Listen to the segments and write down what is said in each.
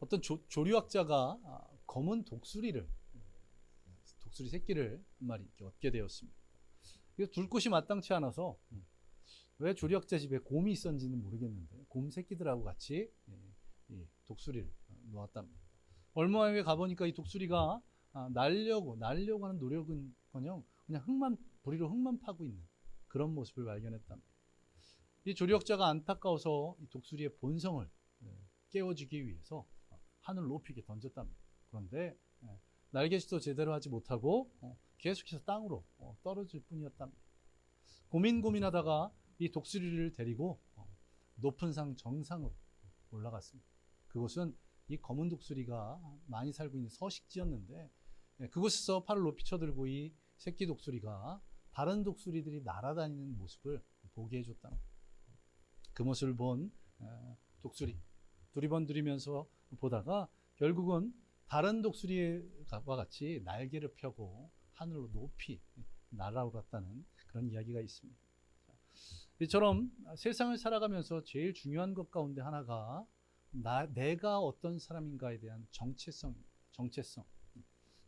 어떤 조류학자가 검은 독수리 새끼를 한 마리 이렇게 얻게 되었습니다. 둘 곳이 마땅치 않아서 왜 조류학자 집에 곰이 있었는지는 모르겠는데 곰 새끼들하고 같이 이 독수리를 놓았답니다. 얼마 후에 가보니까 이 독수리가 날려고 하는 노력은커녕 그냥 부리로 흙만 파고 있는 그런 모습을 발견했답니다. 이 조류학자가 안타까워서 이 독수리의 본성을 깨워주기 위해서 하늘 높이게 던졌답니다. 그런데 날개짓도 제대로 하지 못하고 계속해서 땅으로 떨어질 뿐이었답니다. 고민하다가 이 독수리를 데리고 높은 산 정상으로 올라갔습니다. 그곳은 이 검은 독수리가 많이 살고 있는 서식지였는데 그곳에서 팔을 높이 쳐들고 이 새끼 독수리가 다른 독수리들이 날아다니는 모습을 보게 해줬답니다. 그 모습을 본 독수리 두리번두리면서 보다가 결국은 다른 독수리와 같이 날개를 펴고 하늘로 높이 날아올랐다는 그런 이야기가 있습니다. 이처럼 세상을 살아가면서 제일 중요한 것 가운데 하나가 내가 어떤 사람인가에 대한 정체성.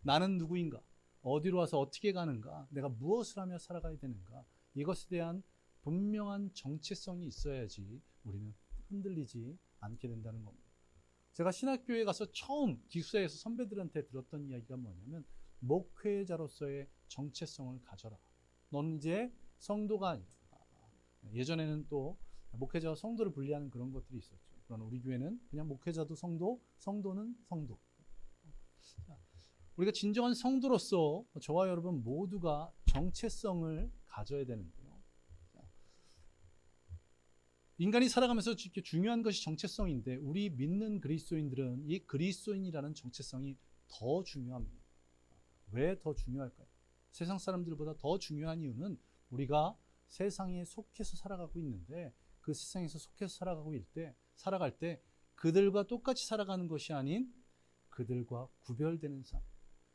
나는 누구인가? 어디로 와서 어떻게 가는가? 내가 무엇을 하며 살아가야 되는가? 이것에 대한 분명한 정체성이 있어야지 우리는 흔들리지 않게 된다는 겁니다. 제가 신학교에 가서 처음 기숙사에서 선배들한테 들었던 이야기가 뭐냐면 목회자로서의 정체성을 가져라. 너는 이제 성도가 아니라 예전에는 또 목회자와 성도를 분리하는 그런 것들이 있었죠. 그러나 우리 교회는 그냥 목회자도 성도, 성도는 성도. 우리가 진정한 성도로서 저와 여러분 모두가 정체성을 가져야 되는데요. 인간이 살아가면서 이렇게 중요한 것이 정체성인데 우리 믿는 그리스도인들은 이 그리스도인이라는 정체성이 더 중요합니다. 왜 더 중요할까요? 세상 사람들보다 더 중요한 이유는 우리가 세상에 속해서 살아가고 있는데 그 세상에서 속해서 살아갈 때 그들과 똑같이 살아가는 것이 아닌 그들과 구별되는 삶.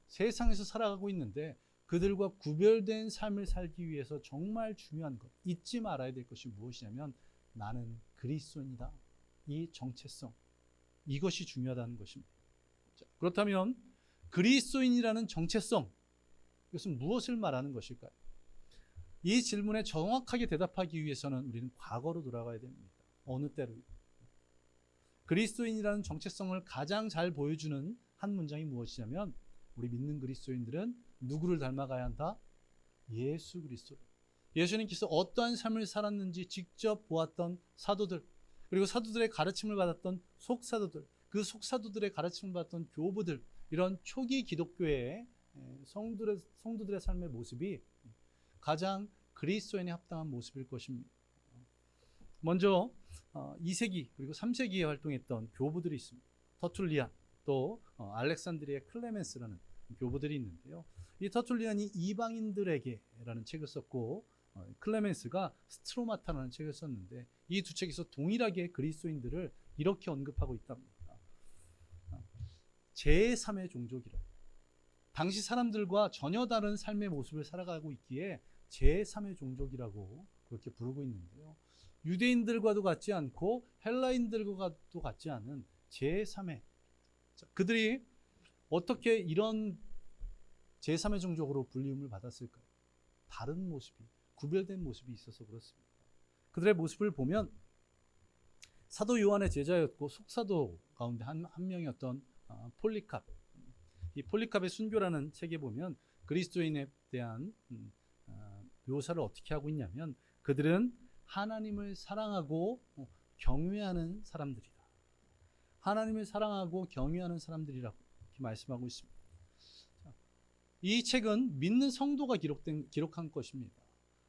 세상에서 살아가고 있는데 그들과 구별된 삶을 살기 위해서 정말 중요한 것, 잊지 말아야 될 것이 무엇이냐면 나는 그리스도인이다. 이 정체성, 이것이 중요하다는 것입니다. 자, 그렇다면 그리스도인이라는 정체성, 이것은 무엇을 말하는 것일까요? 이 질문에 정확하게 대답하기 위해서는 우리는 과거로 돌아가야 됩니다. 어느 때로요. 그리스도인이라는 정체성을 가장 잘 보여주는 한 문장이 무엇이냐면 우리 믿는 그리스도인들은 누구를 닮아가야 한다? 예수 그리스도를. 예수님께서 어떠한 삶을 살았는지 직접 보았던 사도들, 그리고 사도들의 가르침을 받았던 속사도들, 그 속사도들의 가르침을 받았던 교부들, 이런 초기 기독교의 성도들의 삶의 모습이 가장 그리스도인에 합당한 모습일 것입니다. 먼저 2세기 그리고 3세기에 활동했던 교부들이 있습니다. 터툴리안, 또 알렉산드리아 클레멘스라는 교부들이 있는데요. 이 터툴리안이 이방인들에게라는 책을 썼고 클레멘스가 스트로마타라는 책을 썼는데 이 두 책에서 동일하게 그리스도인들을 이렇게 언급하고 있답니다. 제3의 종족이라. 당시 사람들과 전혀 다른 삶의 모습을 살아가고 있기에 제3의 종족이라고 그렇게 부르고 있는데요. 유대인들과도 같지 않고 헬라인들과도 같지 않은 제3의, 그들이 어떻게 이런 제3의 종족으로 불리움을 받았을까요? 다른 모습이, 구별된 모습이 있어서 그렇습니다. 그들의 모습을 보면 사도 요한의 제자였고 속사도 가운데 한 명이었던 폴리캅. 이 폴리캅의 순교라는 책에 보면 그리스도인에 대한 묘사를 어떻게 하고 있냐면 그들은 하나님을 사랑하고 경외하는 사람들이다. 하나님을 사랑하고 경외하는 사람들이라고 이렇게 말씀하고 있습니다. 이 책은 믿는 성도가 기록한 것입니다.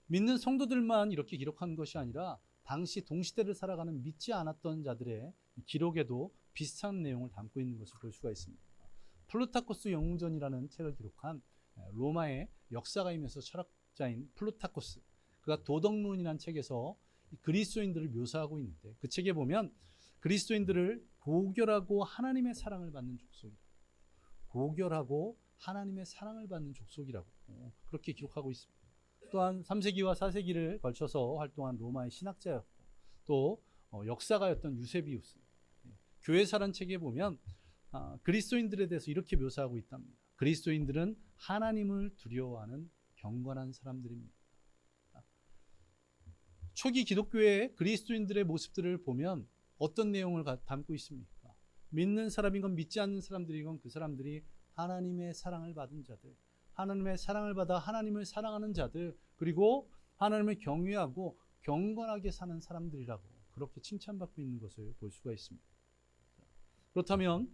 믿는 성도들만 이렇게 기록한 것이 아니라 당시 동시대를 살아가는 믿지 않았던 자들의 기록에도 비슷한 내용을 담고 있는 것을 볼 수가 있습니다. 플루타코스 영웅전이라는 책을 기록한 로마의 역사가이면서 철학자인 플루타코스, 그가 도덕론이라는 책에서 그리스도인들을 묘사하고 있는데 그 책에 보면 그리스도인들을 고결하고 하나님의 사랑을 받는 족속이라고, 고결하고 하나님의 사랑을 받는 족속이라고 그렇게 기록하고 있습니다. 또한 3세기와 4세기를 걸쳐서 활동한 로마의 신학자였고 또 역사가였던 유세비우스, 교회사란 책에 보면 그리스도인들에 대해서 이렇게 묘사하고 있답니다. 그리스도인들은 하나님을 두려워하는 경건한 사람들입니다. 초기 기독교의 그리스도인들의 모습들을 보면 어떤 내용을 담고 있습니까? 믿는 사람이건 믿지 않는 사람들이건 그 사람들이 하나님의 사랑을 받은 자들, 하나님의 사랑을 받아 하나님을 사랑하는 자들, 그리고 하나님을 경외하고 경건하게 사는 사람들이라고 그렇게 칭찬받고 있는 것을 볼 수가 있습니다. 그렇다면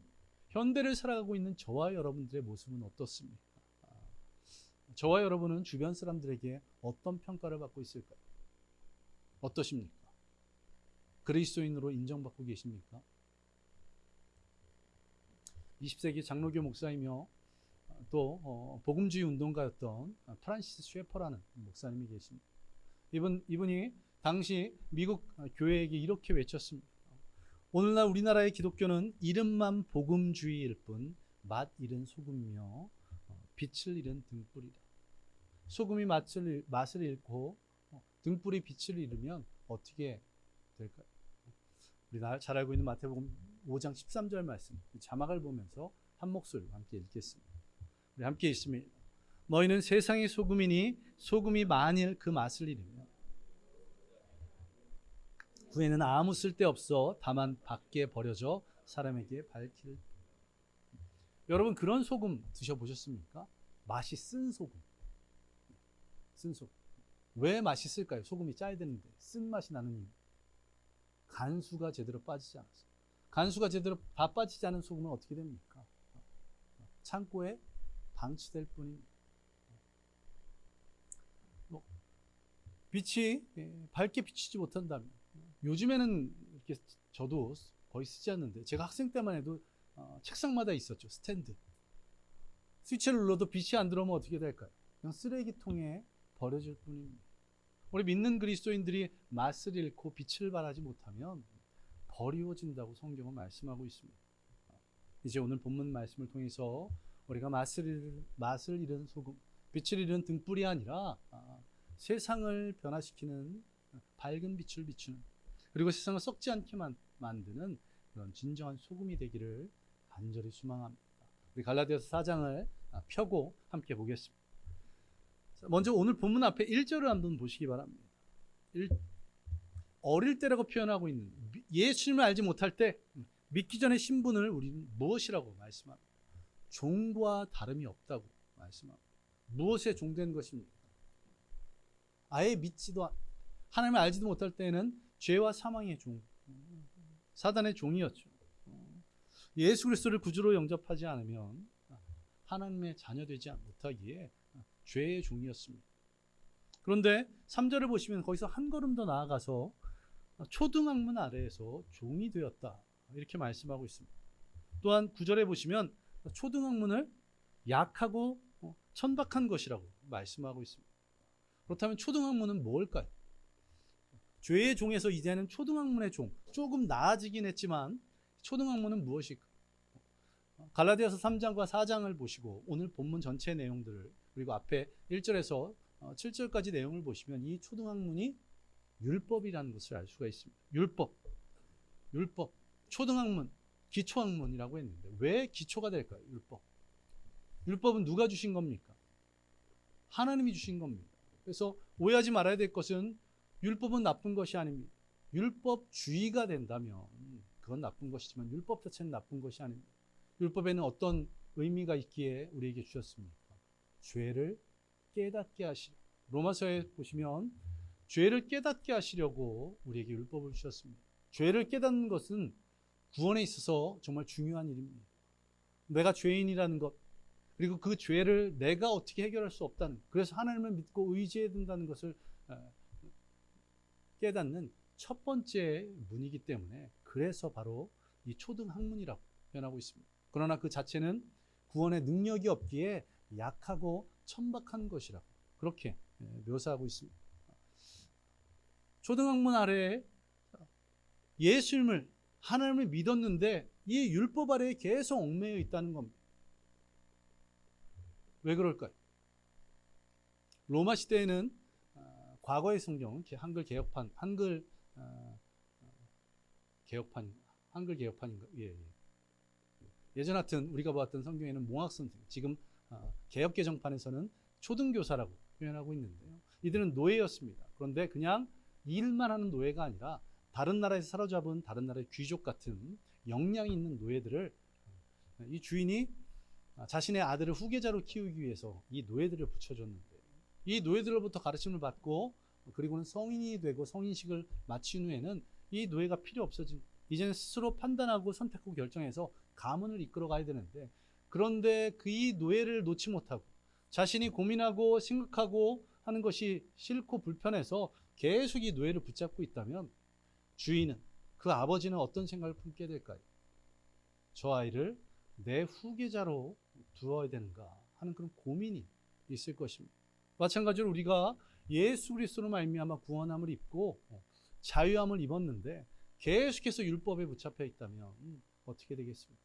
현대를 살아가고 있는 저와 여러분들의 모습은 어떻습니까? 저와 여러분은 주변 사람들에게 어떤 평가를 받고 있을까요? 어떠십니까? 그리스도인으로 인정받고 계십니까? 20세기 장로교 목사이며 또 복음주의 운동가였던 프란시스 셰퍼라는 목사님이 계십니다. 이분이 당시 미국 교회에게 이렇게 외쳤습니다. 오늘날 우리나라의 기독교는 이름만 복음주의일 뿐 맛 잃은 소금이며 빛을 잃은 등불이다. 소금이 맛을 잃고 등불이 빛을 잃으면 어떻게 될까요? 우리 잘 알고 있는 마태복음 5장 13절 말씀, 자막을 보면서 한 목소리로 함께 읽겠습니다. 우리 함께 읽습니다. 너희는 세상의 소금이니 소금이 만일 그 맛을 잃으면 후에는 아무 쓸데없어 다만 밖에 버려져 사람에게 밝힐. 여러분 그런 소금 드셔보셨습니까? 맛이 쓴 소금. 쓴 소금. 왜 맛이 쓸까요? 소금이 짜야 되는데 쓴맛이 나는 이유. 간수가 제대로 빠지지 않았어요. 간수가 제대로 다 빠지지 않은 소금은 어떻게 됩니까? 창고에 방치될 뿐입니다. 빛이 밝게 비치지 못한다면, 요즘에는 이렇게 저도 거의 쓰지 않는데 제가 학생 때만 해도 책상마다 있었죠. 스탠드. 스위치를 눌러도 빛이 안 들어오면 어떻게 될까요? 그냥 쓰레기통에 버려질 뿐입니다. 우리 믿는 그리스도인들이 맛을 잃고 빛을 발하지 못하면 버리워진다고 성경은 말씀하고 있습니다. 이제 오늘 본문 말씀을 통해서 우리가 맛을 잃은 소금, 빛을 잃은 등불이 아니라 세상을 변화시키는 밝은 빛을 비추는, 그리고 세상을 썩지 않게 만드는 그런 진정한 소금이 되기를 간절히 소망합니다. 우리 갈라디아서 4장을 펴고 함께 보겠습니다. 먼저 오늘 본문 앞에 1절을 한번 보시기 바랍니다. 어릴 때라고 표현하고 있는, 예수님을 알지 못할 때 믿기 전의 신분을 우리는 무엇이라고 말씀합니다. 종과 다름이 없다고 말씀합니다. 무엇에 종된 것입니까? 아예 하나님을 알지도 못할 때에는 죄와 사망의 종, 사단의 종이었죠. 예수 그리스도를 구주로 영접하지 않으면 하나님의 자녀되지 못하기에 죄의 종이었습니다. 그런데 3절을 보시면 거기서 한 걸음 더 나아가서 초등학문 아래에서 종이 되었다, 이렇게 말씀하고 있습니다. 또한 9절에 보시면 초등학문을 약하고 천박한 것이라고 말씀하고 있습니다. 그렇다면 초등학문은 뭘까요? 죄의 종에서 이제는 초등학문의 종, 조금 나아지긴 했지만 초등학문은 무엇일까? 갈라디아서 3장과 4장을 보시고 오늘 본문 전체 내용들을, 그리고 앞에 1절에서 7절까지 내용을 보시면 이 초등학문이 율법이라는 것을 알 수가 있습니다. 율법, 초등학문, 기초학문이라고 했는데 왜 기초가 될까요? 율법은 누가 주신 겁니까? 하나님이 주신 겁니다. 그래서 오해하지 말아야 될 것은 율법은 나쁜 것이 아닙니다. 율법주의가 된다면 그건 나쁜 것이지만 율법 자체는 나쁜 것이 아닙니다. 율법에는 어떤 의미가 있기에 우리에게 주셨습니까? 죄를 깨닫게 하시려. 로마서에 보시면 죄를 깨닫게 하시려고 우리에게 율법을 주셨습니다. 죄를 깨닫는 것은 구원에 있어서 정말 중요한 일입니다. 내가 죄인이라는 것, 그리고 그 죄를 내가 어떻게 해결할 수 없다는, 그래서 하나님을 믿고 의지해야 된다는 것을 깨닫는 첫 번째 문이기 때문에, 그래서 바로 이 초등학문이라고 표현하고 있습니다. 그러나 그 자체는 구원의 능력이 없기에 약하고 천박한 것이라고 그렇게 묘사하고 있습니다. 초등학문 아래에 예수님을, 하나님을 믿었는데 이 율법 아래에 계속 얽매여 있다는 겁니다. 왜 그럴까요? 로마 시대에는 과거의 성경은 한글 개혁판 한글 개혁판인가? 예. 예전 같은 우리가 보았던 성경에는 몽학 선생, 지금 개혁 개정판에서는 초등교사라고 표현하고 있는데요. 이들은 노예였습니다. 그런데 그냥 일만 하는 노예가 아니라 다른 나라에서 사로잡은 다른 나라의 귀족 같은 역량이 있는 노예들을 이 주인이 자신의 아들을 후계자로 키우기 위해서 이 노예들을 붙여줬는데, 이 노예들로부터 가르침을 받고 그리고는 성인이 되고 성인식을 마친 후에는 이 노예가 필요 없어진, 이제는 스스로 판단하고 선택하고 결정해서 가문을 이끌어 가야 되는데, 그런데 그 이 노예를 놓지 못하고 자신이 고민하고 생각하고 하는 것이 싫고 불편해서 계속 이 노예를 붙잡고 있다면 주인은, 그 아버지는 어떤 생각을 품게 될까요? 저 아이를 내 후계자로 두어야 되는가 하는 그런 고민이 있을 것입니다. 마찬가지로 우리가 예수 그리스도로 말미암아 구원함을 입고 자유함을 입었는데 계속해서 율법에 붙잡혀 있다면 어떻게 되겠습니까?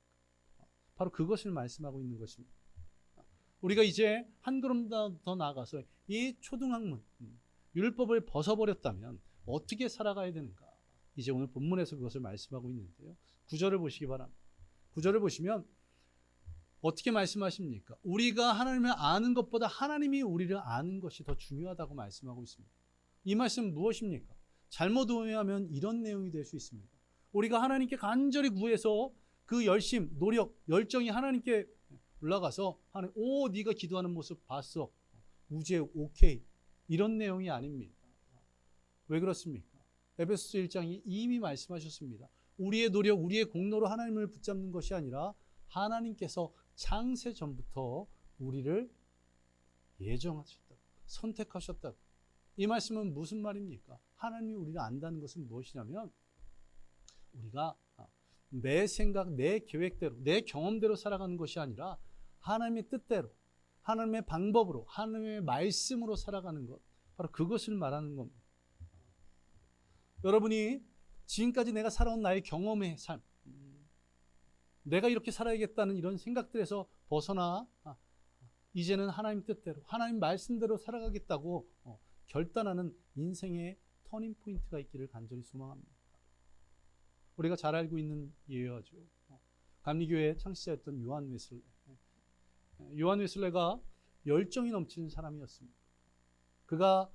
바로 그것을 말씀하고 있는 것입니다. 우리가 이제 한 걸음 더 나아가서 이 초등학문, 율법을 벗어버렸다면 어떻게 살아가야 되는가? 이제 오늘 본문에서 그것을 말씀하고 있는데요. 9절을 보시기 바랍니다. 9절을 보시면 어떻게 말씀하십니까? 우리가 하나님을 아는 것보다 하나님이 우리를 아는 것이 더 중요하다고 말씀하고 있습니다. 이 말씀은 무엇입니까? 잘못 오해하면 이런 내용이 될 수 있습니다. 우리가 하나님께 간절히 구해서 그 열심, 노력, 열정이 하나님께 올라가서 하나님, 오, 네가 기도하는 모습 봤어. 우제 오케이. 이런 내용이 아닙니다. 왜 그렇습니까? 에베소서 1장이 이미 말씀하셨습니다. 우리의 노력, 우리의 공로로 하나님을 붙잡는 것이 아니라 하나님께서 창세 전부터 우리를 예정하셨다고, 선택하셨다고. 이 말씀은 무슨 말입니까? 하나님이 우리를 안다는 것은 무엇이냐면 우리가 내 생각, 내 계획대로, 내 경험대로 살아가는 것이 아니라 하나님의 뜻대로, 하나님의 방법으로, 하나님의 말씀으로 살아가는 것, 바로 그것을 말하는 겁니다. 여러분이 지금까지 내가 살아온 나의 경험의 삶, 내가 이렇게 살아야겠다는 이런 생각들에서 벗어나 이제는 하나님 뜻대로, 하나님 말씀대로 살아가겠다고 결단하는 인생의 터닝 포인트가 있기를 간절히 소망합니다. 우리가 잘 알고 있는 예화죠. 감리교회 창시자였던 요한 웨슬레. 요한 웨슬레가 열정이 넘치는 사람이었습니다. 그가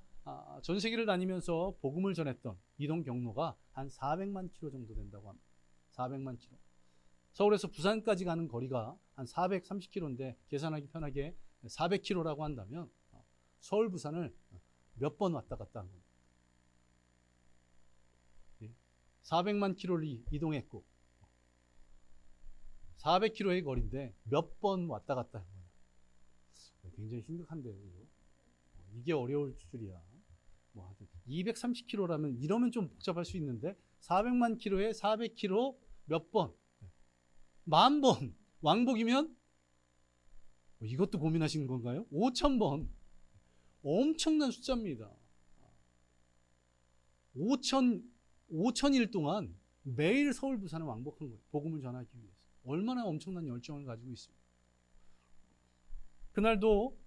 전 세계를 다니면서 복음을 전했던 이동 경로가 한 400만 킬로 정도 된다고 합니다. 400만 킬로. 서울에서 부산까지 가는 거리가 한 430킬로인데 계산하기 편하게 400킬로라고 한다면 서울 부산을 몇 번 왔다 갔다 한 겁니다. 400만 킬로를 이동했고 400킬로의 거리인데 몇 번 왔다 갔다 한 거예요. 굉장히 심각한데요. 이게 어려울 줄이야. 230킬로라면 이러면 좀 복잡할 수 있는데 400만 킬로에 400킬로 몇 번? 10,000번. 왕복이면 이것도 고민하신 건가요? 5,000번. 엄청난 숫자입니다. 5,000일 동안 매일 서울 부산을 왕복한 거예요. 복음을 전하기 위해서. 얼마나 엄청난 열정을 가지고 있습니다. 그날도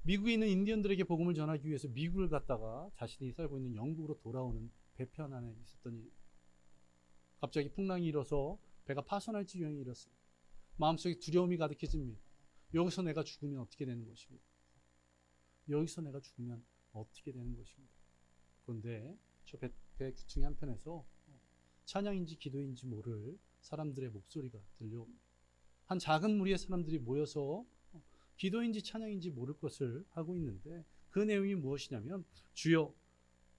미국에 있는 인디언들에게 복음을 전하기 위해서 미국을 갔다가 자신이 살고 있는 영국으로 돌아오는 배편 안에 있었던 일. 갑자기 풍랑이 일어서 배가 파손할 지경에 이르렀습니다. 마음속에 두려움이 가득해집니다. 여기서 내가 죽으면 어떻게 되는 것입니까? 여기서 내가 죽으면 어떻게 되는 것입니까? 그런데 저 배 규층의 한편에서 찬양인지 기도인지 모를 사람들의 목소리가 들려옵니다. 한 작은 무리의 사람들이 모여서 기도인지 찬양인지 모를 것을 하고 있는데 그 내용이 무엇이냐면 주여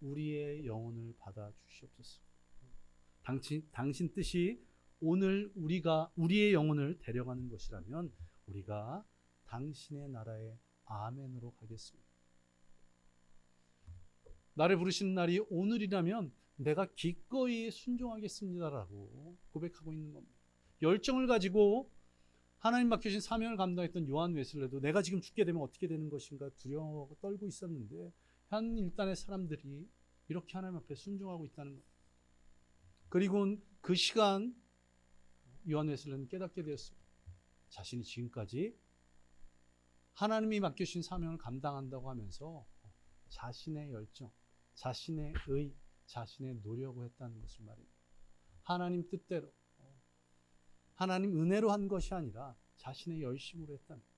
우리의 영혼을 받아 주시옵소서. 당신 뜻이 오늘 우리의 영혼을 데려가는 것이라면 우리가 당신의 나라에 아멘으로 가겠습니다. 나를 부르시는 날이 오늘이라면 내가 기꺼이 순종하겠습니다라고 고백하고 있는 겁니다. 열정을 가지고 하나님 맡겨진 사명을 감당했던 요한 웨슬레도 내가 지금 죽게 되면 어떻게 되는 것인가 두려워하고 떨고 있었는데 한 일단의 사람들이 이렇게 하나님 앞에 순종하고 있다는 겁니다. 그리고 그 시간 요한 웨슬레는 깨닫게 되었습니다. 자신이 지금까지 하나님이 맡겨주신 사명을 감당한다고 하면서 자신의 열정, 자신의 의, 자신의 노력을 했다는 것을 말입니다. 하나님 뜻대로, 하나님 은혜로 한 것이 아니라 자신의 열심으로 했다는 거예요.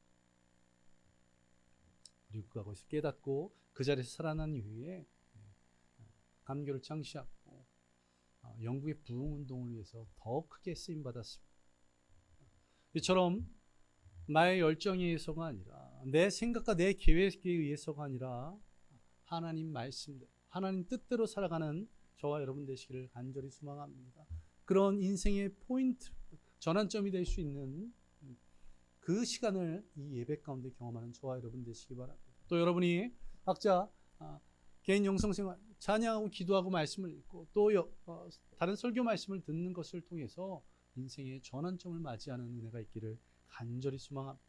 그리고 그것을 깨닫고 그 자리에서 살아난 이후에 감교를 창시하고 영국의 부흥운동을 위해서 더 크게 쓰임받았습니다. 이처럼 나의 열정에 의해서가 아니라, 내 생각과 내 계획에 의해서가 아니라 하나님 말씀대로, 하나님 뜻대로 살아가는 저와 여러분 되시기를 간절히 소망합니다. 그런 인생의 포인트, 전환점이 될 수 있는 그 시간을 이 예배 가운데 경험하는 저와 여러분 되시기 바랍니다. 또 여러분이 각자 개인 영성생활, 찬양하고 기도하고 말씀을 읽고 또 다른 설교 말씀을 듣는 것을 통해서 인생의 전환점을 맞이하는 은혜가 있기를 간절히 소망합니다.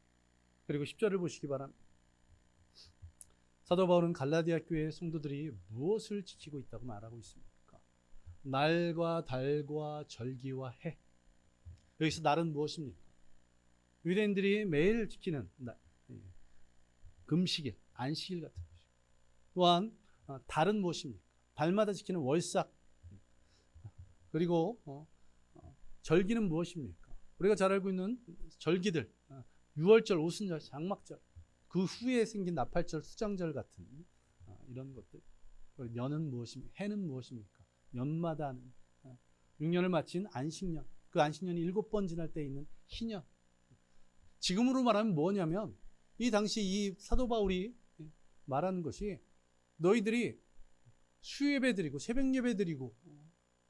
그리고 10절을 보시기 바랍니다. 사도 바울은 갈라디아 교회 성도들이 무엇을 지키고 있다고 말하고 있습니까? 날과 달과 절기와 해. 여기서 날은 무엇입니까? 유대인들이 매일 지키는 금식일, 안식일 같은 것이고, 또한 달은 무엇입니까? 달마다 지키는 월삭. 그리고 절기는 무엇입니까? 우리가 잘 알고 있는 절기들, 6월절, 오순절, 장막절, 그 후에 생긴 나팔절, 수장절 같은 이런 것들. 년은 무엇입니까? 해는 무엇입니까? 년마다 하는 6년을 마친 안식년, 그 안식년이 7번 지날 때 있는 희년. 지금으로 말하면 뭐냐면, 이 당시 이 사도 바울이 말하는 것이 너희들이 수예배 드리고 새벽 예배 드리고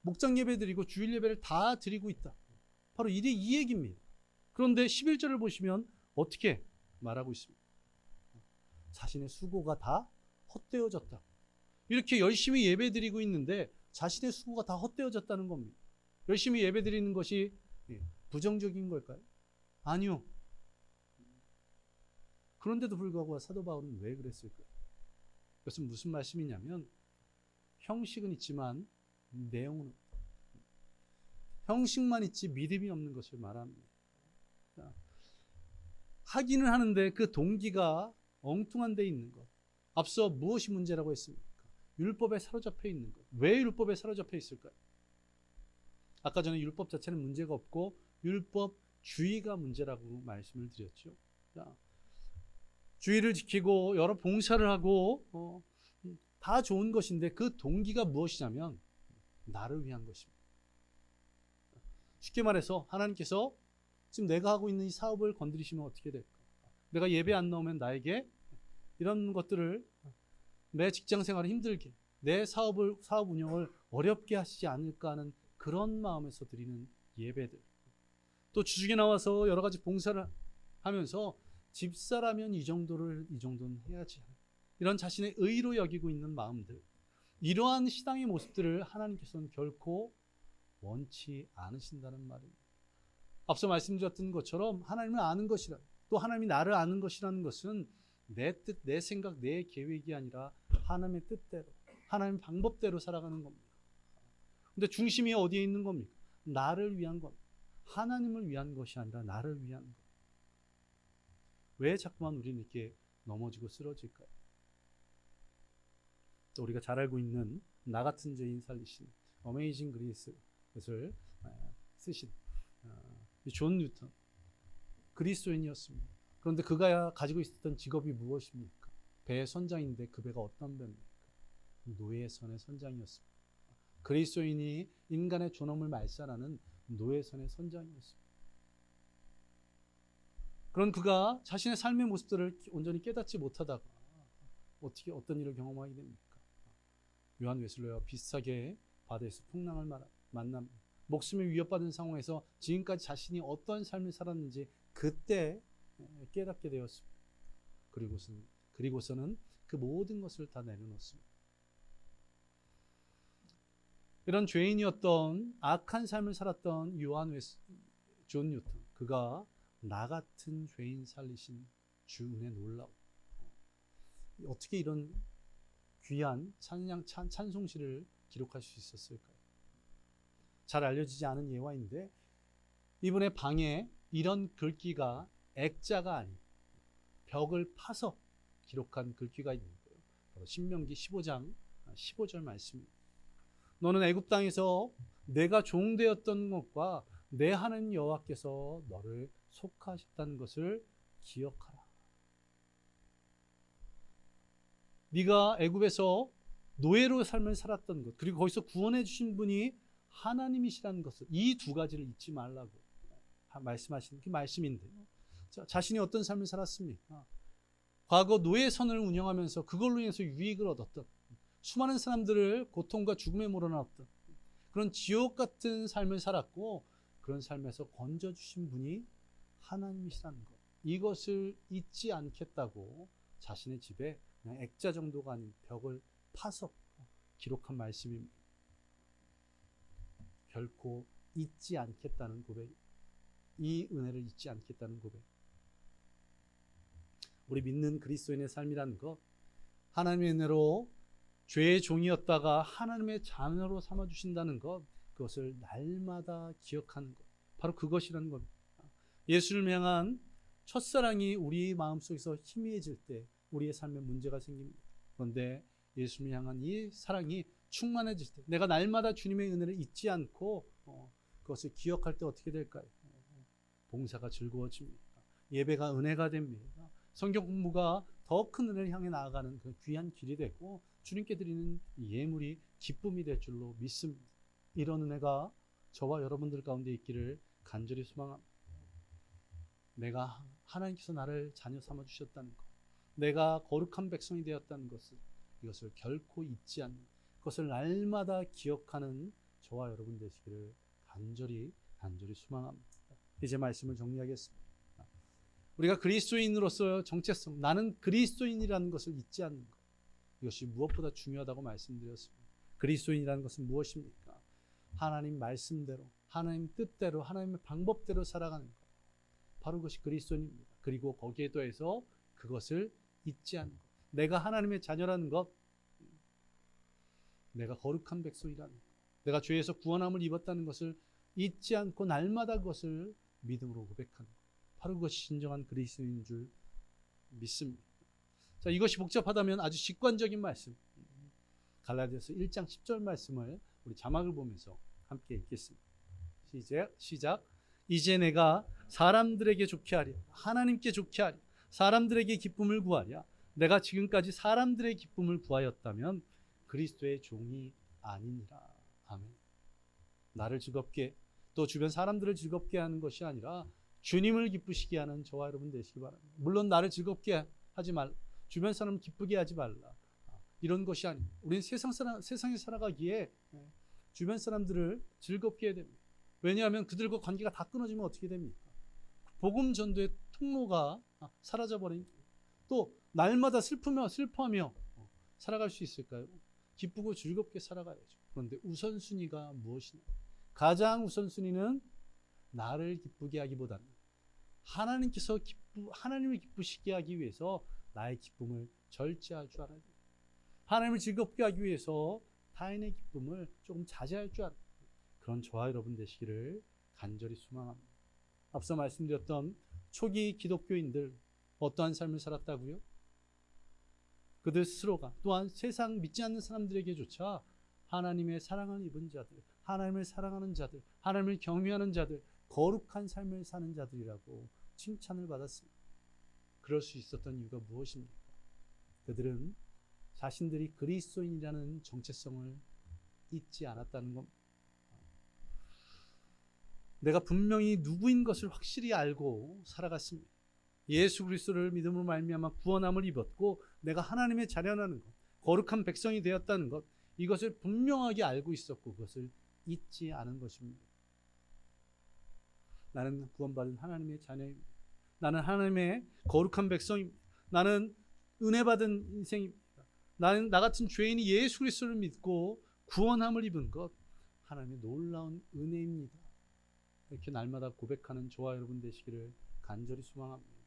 목장 예배 드리고 주일 예배를 다 드리고 있다. 바로 이 얘기입니다. 그런데 11절을 보시면 어떻게 말하고 있습니까? 자신의 수고가 다 헛되어졌다. 이렇게 열심히 예배 드리고 있는데 자신의 수고가 다 헛되어졌다는 겁니다. 열심히 예배 드리는 것이 부정적인 걸까요? 아니요. 그런데도 불구하고 사도 바울은 왜 그랬을까요? 그것은 무슨 말씀이냐면, 형식은 있지만 내용은 없다. 형식만 있지 믿음이 없는 것을 말합니다. 하기는 하는데 그 동기가 엉뚱한 데 있는 것. 앞서 무엇이 문제라고 했습니까? 율법에 사로잡혀 있는 것. 왜 율법에 사로잡혀 있을까요? 아까 전에 율법 자체는 문제가 없고 율법주의가 문제라고 말씀을 드렸죠. 자, 주의를 지키고 여러 봉사를 하고 다 좋은 것인데 그 동기가 무엇이냐면 나를 위한 것입니다. 쉽게 말해서 하나님께서 지금 내가 하고 있는 이 사업을 건드리시면 어떻게 될까? 내가 예배 안 나오면 나에게 이런 것들을, 내 직장 생활을 힘들게, 내 사업 운영을 어렵게 하시지 않을까 하는 그런 마음에서 드리는 예배들. 또 주중에 나와서 여러 가지 봉사를 하면서 집사라면 이 정도는 해야지, 이런 자신의 의로 여기고 있는 마음들, 이러한 신앙의 모습들을 하나님께서는 결코 원치 않으신다는 말입니다. 앞서 말씀드렸던 것처럼 하나님을 아는 것이라, 또 하나님이 나를 아는 것이라는 것은 내 뜻, 내 생각, 내 계획이 아니라 하나님의 뜻대로, 하나님의 방법대로 살아가는 겁니다. 근데 중심이 어디에 있는 겁니까? 나를 위한 겁니다. 하나님을 위한 것이 아니라 나를 위한 것. 왜 자꾸만 우리는 이렇게 넘어지고 쓰러질까요? 또 우리가 잘 알고 있는 나 같은 죄인 살리신 어메이징 그레이스를 쓰신 존 뉴턴, 그리스도인이었습니다. 그런데 그가 가지고 있었던 직업이 무엇입니까? 배의 선장인데 그 배가 어떤 배입니까? 노예선의 선장이었습니다. 그리스도인이 인간의 존엄을 말살하는 노예선의 선장이었습니다. 그런 그가 자신의 삶의 모습들을 온전히 깨닫지 못하다가 어떻게 어떤 일을 경험하게 됩니까? 요한 웨슬레와 비슷하게 바다에서 풍랑을 만납니다. 목숨을 위협받은 상황에서 지금까지 자신이 어떤 삶을 살았는지 그때 깨닫게 되었습니다. 그리고서는 그 모든 것을 다 내려놓습니다. 이런 죄인이었던 악한 삶을 살았던 존 뉴턴, 그가 나 같은 죄인 살리신 주 은혜 놀라워. 어떻게 이런 귀한 찬송시를 기록할 수 있었을까요? 잘 알려지지 않은 예화인데, 이분의 방에 이런 글귀가 액자가 아닌 벽을 파서 기록한 글귀가 있는데요. 바로 신명기 15장 15절 말씀입니다. 너는 애굽 땅에서 내가 종되었던 것과 내 하나님 여호와께서 너를 속하셨다는 것을 기억하라. 네가 애굽에서 노예로 삶을 살았던 것, 그리고 거기서 구원해 주신 분이 하나님이시라는 것을, 이 두 가지를 잊지 말라고 말씀하시는 그 말씀인데요. 자신이 어떤 삶을 살았습니까? 과거 노예선을 운영하면서 그걸로 인해서 유익을 얻었던, 수많은 사람들을 고통과 죽음에 몰아넣었던 그런 지옥 같은 삶을 살았고, 그런 삶에서 건져주신 분이 하나님이시라는 것, 이것을 잊지 않겠다고 자신의 집에 그냥 액자 정도가 아닌 벽을 파서 기록한 말씀입니다. 결코 잊지 않겠다는 고백, 이 은혜를 잊지 않겠다는 고백. 우리 믿는 그리스도인의 삶이라는 것, 하나님의 은혜로 죄의 종이었다가 하나님의 자녀로 삼아주신다는 것, 그것을 날마다 기억하는 것, 바로 그것이라는 겁니다. 예수를 향한 첫사랑이 우리 마음속에서 희미해질 때 우리의 삶에 문제가 생깁니다. 그런데 예수를 향한 이 사랑이 충만해질 때, 내가 날마다 주님의 은혜를 잊지 않고 그것을 기억할 때 어떻게 될까요? 봉사가 즐거워집니다. 예배가 은혜가 됩니다. 성경 공부가 더 큰 은혜를 향해 나아가는 그 귀한 길이 되고, 주님께 드리는 예물이 기쁨이 될 줄로 믿습니다. 이런 은혜가 저와 여러분들 가운데 있기를 간절히 소망합니다. 내가 하나님께서 나를 자녀 삼아 주셨다는 것, 내가 거룩한 백성이 되었다는 것을, 이것을 결코 잊지 않는, 그것을 날마다 기억하는 저와 여러분 되시기를 간절히 소망합니다. 이제 말씀을 정리하겠습니다. 우리가 그리스도인으로서 정체성, 나는 그리스도인이라는 것을 잊지 않는 것, 이것이 무엇보다 중요하다고 말씀드렸습니다. 그리스도인이라는 것은 무엇입니까? 하나님 말씀대로, 하나님 뜻대로, 하나님의 방법대로 살아가는 것, 바로 그것이 그리스도인입니다. 그리고 거기에 더해서 그것을 잊지 않는 것, 내가 하나님의 자녀라는 것, 내가 거룩한 백성이라는 것, 내가 죄에서 구원함을 입었다는 것을 잊지 않고 날마다 그것을 믿음으로 고백하는 것, 바로 그것이 진정한 그리스도인인 줄 믿습니다. 자, 이것이 복잡하다면 아주 직관적인 말씀, 갈라디아서 1장 10절 말씀을 우리 자막을 보면서 함께 읽겠습니다. 시작. 이제 내가 사람들에게 좋게 하랴, 하나님께 좋게 하랴, 사람들에게 기쁨을 구하랴. 내가 지금까지 사람들의 기쁨을 구하였다면 그리스도의 종이 아니니라. 아멘. 나를 즐겁게, 또 주변 사람들을 즐겁게 하는 것이 아니라 주님을 기쁘시게 하는 저와 여러분 되시기 바랍니다. 물론 나를 즐겁게 하지 말라, 주변 사람을 기쁘게 하지 말라, 이런 것이 아닙니다. 우리는 세상에 살아가기에 주변 사람들을 즐겁게 해야 됩니다. 왜냐하면 그들과 관계가 다 끊어지면 어떻게 됩니까? 복음 전도의 통로가 사라져버립니다. 또 날마다 슬퍼하며 살아갈 수 있을까요? 기쁘고 즐겁게 살아가야죠. 그런데 우선순위가 무엇이냐? 가장 우선순위는 나를 기쁘게 하기보다는 하나님을 기쁘시게 하기 위해서 나의 기쁨을 절제할 줄 알아야 돼요. 하나님을 즐겁게 하기 위해서 타인의 기쁨을 조금 자제할 줄 알아야 돼요. 그런 저와 여러분 되시기를 간절히 소망합니다. 앞서 말씀드렸던 초기 기독교인들, 어떠한 삶을 살았다고요? 그들 스스로가, 또한 세상 믿지 않는 사람들에게조차 하나님의 사랑을 입은 자들, 하나님을 사랑하는 자들, 하나님을 경외하는 자들, 거룩한 삶을 사는 자들이라고 칭찬을 받았습니다. 그럴 수 있었던 이유가 무엇입니까? 그들은 자신들이 그리스도인이라는 정체성을 잊지 않았다는 겁니다. 내가 분명히 누구인 것을 확실히 알고 살아갔습니다. 예수 그리스도를 믿음으로 말미암아 구원함을 입었고, 내가 하나님의 자녀라는 것, 거룩한 백성이 되었다는 것, 이것을 분명하게 알고 있었고 그것을 잊지 않은 것입니다. 나는 구원받은 하나님의 자녀입니다. 나는 하나님의 거룩한 백성입니다. 나는 은혜받은 인생입니다. 나는 나 같은 죄인이 예수 그리스도를 믿고 구원함을 입은 것, 하나님의 놀라운 은혜입니다. 이렇게 날마다 고백하는 저와 여러분 되시기를 간절히 소망합니다.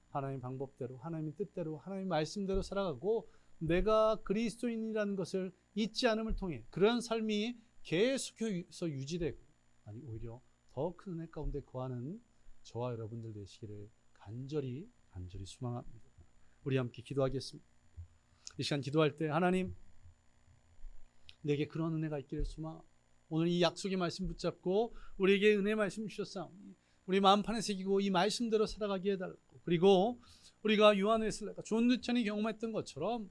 하나님의 방법대로, 하나님의 뜻대로, 하나님의 말씀대로 살아가고, 내가 그리스도인이라는 것을 잊지 않음을 통해 그런 삶이 계속해서 유지되고, 아니 오히려 더 큰 은혜 가운데 거하는 저와 여러분들 되시기를 간절히 소망합니다. 우리 함께 기도하겠습니다. 이 시간 기도할 때, 하나님, 내게 그런 은혜가 있기를 소망. 오늘 이 약속의 말씀 붙잡고 우리에게 은혜 말씀 주셨사오니 우리 마음판에 새기고 이 말씀대로 살아가게 해달라고. 그리고 우리가 요한웨슬레가 존 뉴턴이 경험했던 것처럼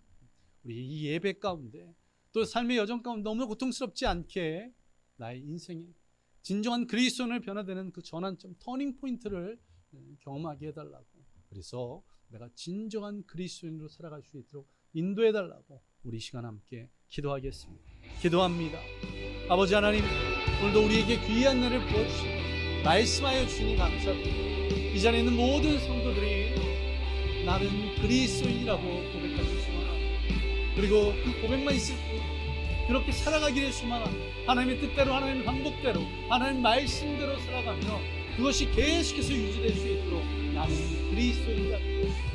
우리 이 예배 가운데 또 삶의 여정 가운데 너무 고통스럽지 않게 나의 인생에 진정한 그리스도인을 변화되는 그 전환점, 터닝 포인트를 경험하게 해달라고. 그래서 내가 진정한 그리스도인으로 살아갈 수 있도록 인도해달라고 우리 시간 함께 기도하겠습니다. 기도합니다. 아버지 하나님, 오늘도 우리에게 귀한 날을 부어주시고 말씀하여 주시니 감사합니다. 이 자리에 있는 모든 성도들이 나는 그리스도인이라고 고백할 수 있습니다. 그리고 그 고백만 있을 뿐 그렇게 살아가기를 소망합니다. 하나님의 뜻대로, 하나님의 방법대로, 하나님의 말씀대로 살아가며 그것이 계속해서 유지될 수 있도록 나는 그리스도인이다.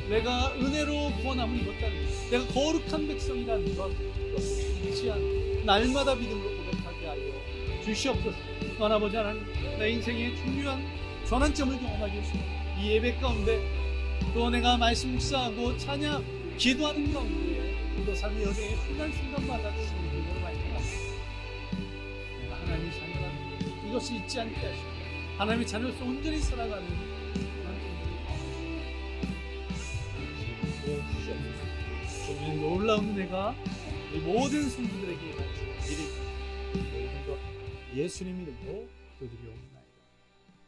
내가 은혜로 구원함을 입었다는, 내가 거룩한 백성이라는 것, 그것을 잊지 않고 날마다 믿음으로 고백하게 하여 주시옵소서. 또한 아버지 하나님, 내 인생의 중요한 전환점을 경험하게 해주시옵소서. 이 예배 가운데 또 내가 말씀 묵상하고 찬양, 기도하는 가운데 또 삶의 여정의 순간순간마다 주시는 은혜를 많이 받았습니다. 내가 하나님의 자녀라는 이것을 잊지 않게 하시고 하나님의 자녀로서 온전히 살아가는 주님의 놀라운 은혜가 우리 모든 성도들에게 임하시고 예수님 이름으로 기도드리옵나이다.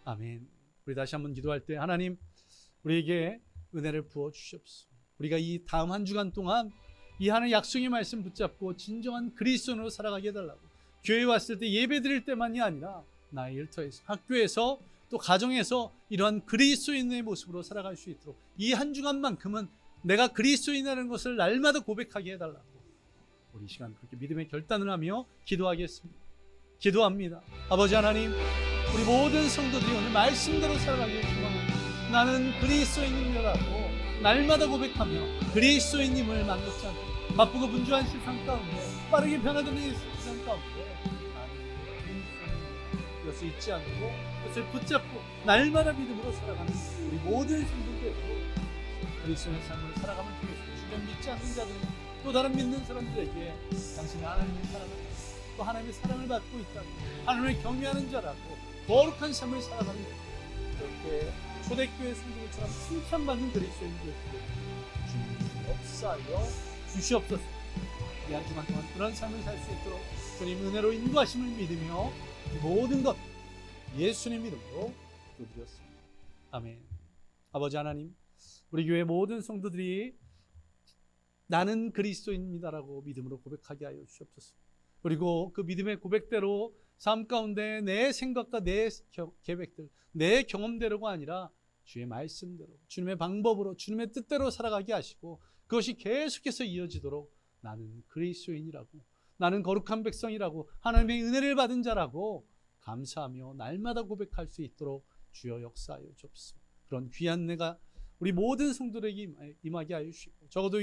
아멘. 우리 다시 한번 기도할 때 하나님 우리에게 은혜를 부어 주시옵소서. 우리가 이 다음 한 주간 동안 이 하나님의 약속의 말씀 붙잡고 진정한 그리스도인으로 살아가게 해달라고. 교회에 왔을 때 예배 드릴 때만이 아니라 나의 일터에서, 학교에서, 또 가정에서 이러한 그리스도인의 모습으로 살아갈 수 있도록 이 한 주간만큼은 내가 그리스도인이라는 것을 날마다 고백하게 해달라고. 우리 시간 그렇게 믿음의 결단을 하며 기도하겠습니다. 기도합니다. 아버지 하나님, 우리 모든 성도들이 오늘 말씀대로 살아가기를 소망합니다. 나는 그리스도인이라고 날마다 고백하며 그리스도인님을 만족지 않고 바쁘고 분주한 세상 가운데, 빠르게 변화되는 이 세상 가운데 나는 그리스도인 이것을 잊지 않고 그것을 붙잡고 날마다 믿음으로 살아가는 우리 모든 성도들에게 그리스도의 삶을 살아가면 되겠습니다. 주변 믿지 않는 자들, 또 다른 믿는 사람들에게 당신이 하나님의 사랑을, 또 하나님의 사랑을 받고 있다고, 하나님을 경외하는 자라고 거룩한 삶을 살아가는 이렇게 초대교회 성도들처럼 칭찬받는 그리스도인이 되시길 주님 역사하여 주시옵소서. 이 한 주간 동안 그런 삶을 살 수 있도록 주님 은혜로 인도하심을 믿으며 모든 것 예수님 이름으로 기도드렸습니다. 아멘. 아버지 하나님, 우리 교회 모든 성도들이 나는 그리스도인입니다라고 믿음으로 고백하게 하여 주시옵소서. 그리고 그 믿음의 고백대로 삶 가운데 내 생각과 내 계획들, 내 경험대로가 아니라 주의 말씀대로, 주님의 방법으로, 주님의 뜻대로 살아가게 하시고 그것이 계속해서 이어지도록 나는 그리스도인이라고, 나는 거룩한 백성이라고, 하나님의 은혜를 받은 자라고 감사하며 날마다 고백할 수 있도록 주여 역사하여 주옵소서. 그런 귀한 은혜가 우리 모든 성도들에게 임하게 하여 주시고 적어도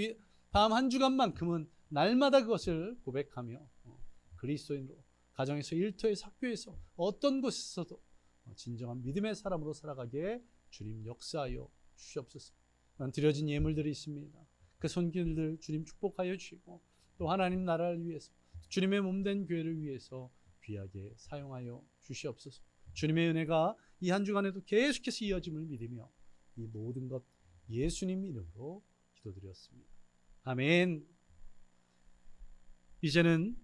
다음 한 주간만큼은 날마다 그것을 고백하며 그리스도인으로 가정에서, 일터에서, 학교에서, 어떤 곳에서도 진정한 믿음의 사람으로 살아가게 주님 역사하여 주시옵소서. 드려진 예물들이 있습니다. 그 손길들 주님 축복하여 주시고 또 하나님 나라를 위해서, 주님의 몸된 교회를 위해서 귀하게 사용하여 주시옵소서. 주님의 은혜가 이 한 주간에도 계속해서 이어짐을 믿으며 이 모든 것 예수님 이름으로 기도드렸습니다. 아멘. 이제는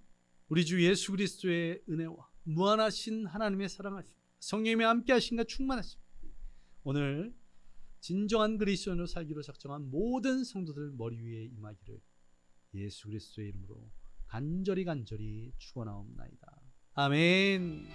우리 주 예수 그리스도의 은혜와 무한하신 하나님의 사랑하심, 성령님의 함께하심과 충만하심, 오늘 진정한 그리스도인으로 살기로 작정한 모든 성도들 머리 위에 임하기를 예수 그리스도의 이름으로 간절히 축원하옵나이다. 아멘.